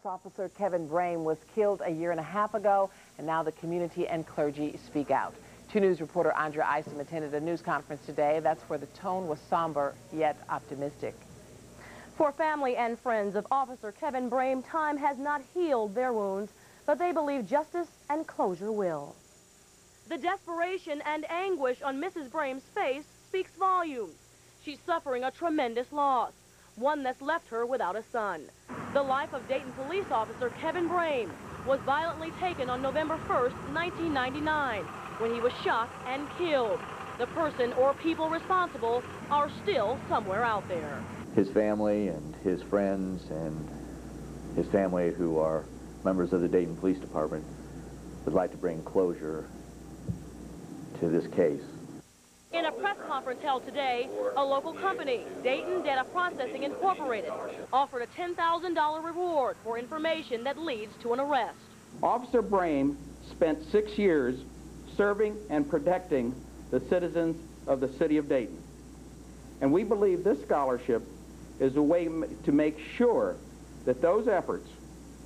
Police officer Kevin Brame was killed a year and a half ago, and now the community and clergy speak out. 2 News reporter Andrea Isom attended a news conference today. That's where the tone was somber yet optimistic. For family and friends of Officer Kevin Brame, time has not healed their wounds, but they believe justice and closure will. The desperation and anguish on Mrs. Brame's face speaks volumes. She's suffering a tremendous loss, one that's left her without a son. The life of Dayton police officer Kevin Brame was violently taken on November 1st, 1999, when he was shot and killed. The person or people responsible are still somewhere out there. His family and his friends and his family, who are members of the Dayton Police Department, would like to bring closure to this case. In a press conference held today, a local company, Dayton Data Processing Incorporated, offered a $10,000 reward for information that leads to an arrest. Officer Brame spent 6 years serving and protecting the citizens of the city of Dayton. And we believe this scholarship is a way to make sure that those efforts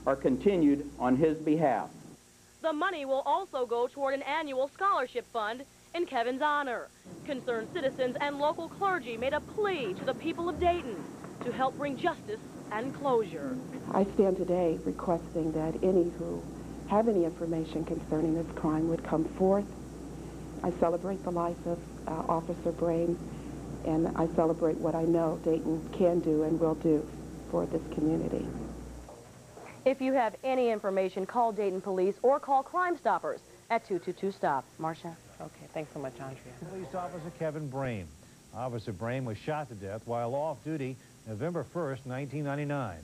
are continued on his behalf. The money will also go toward an annual scholarship fund in Kevin's honor. Concerned citizens and local clergy made a plea to the people of Dayton to help bring justice and closure. I stand today requesting that any who have any information concerning this crime would come forth. I celebrate the life of Officer Brame, and I celebrate what I know Dayton can do and will do for this community. If you have any information, call Dayton Police or call Crime Stoppers at 222-STOP. Marcia? Okay, thanks so much, Andrea. Police officer Kevin Brame. Officer Brame was shot to death while off duty November 1st, 1999.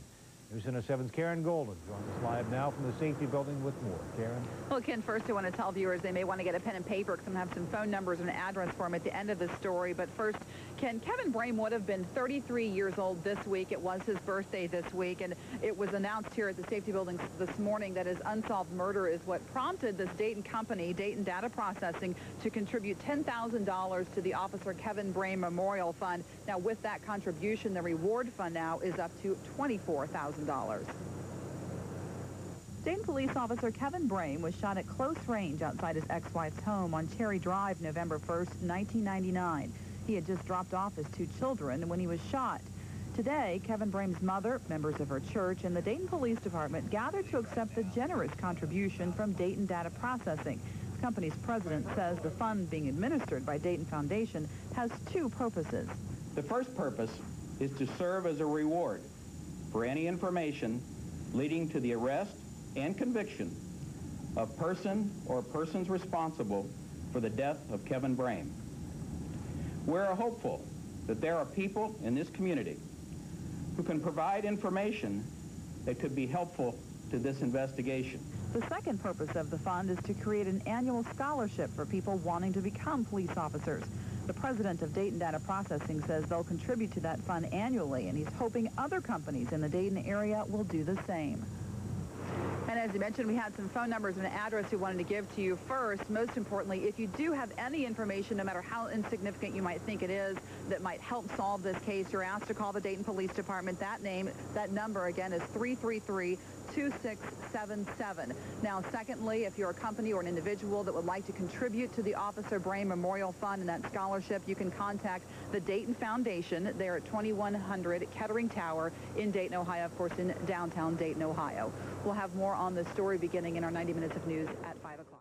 News Center 7's Karen Golden joins us live now from the safety building with more. Karen? Well, Ken, first I want to tell viewers they may want to get a pen and paper because I'm going to have some phone numbers and an address for them at the end of the story. But first, Ken, Kevin Brame would have been 33 years old this week. It was his birthday this week, and it was announced here at the safety building this morning that his unsolved murder is what prompted this Dayton company, Dayton Data Processing, to contribute $10,000 to the Officer Kevin Brame Memorial Fund. Now, with that contribution, the reward fund now is up to $24,000. Dayton police officer Kevin Brame was shot at close range outside his ex-wife's home on Cherry Drive November 1st, 1999. He had just dropped off his 2 children when he was shot. Today, Kevin Brame's mother, members of her church, and the Dayton Police Department gathered to accept the generous contribution from Dayton Data Processing. The company's president says the fund being administered by Dayton Foundation has 2 purposes. The first purpose is to serve as a reward for any information leading to the arrest and conviction of person or persons responsible for the death of Kevin Brame. We're hopeful that there are people in this community who can provide information that could be helpful to this investigation. The second purpose of the fund is to create an annual scholarship for people wanting to become police officers. The president of Dayton Data Processing says they'll contribute to that fund annually, and he's hoping other companies in the Dayton area will do the same. And as you mentioned, we had some phone numbers and an address we wanted to give to you first. Most importantly, if you do have any information, no matter how insignificant you might think it is, that might help solve this case, you're asked to call the Dayton Police Department. That number again is 333-2677. Now, secondly, if you're a company or an individual that would like to contribute to the Officer Brame Memorial Fund and that scholarship, you can contact the Dayton Foundation. They're at 2100 Kettering Tower in Dayton, Ohio, of course, in downtown Dayton, Ohio. We'll have more on this story beginning in our 90 minutes of news at 5 o'clock.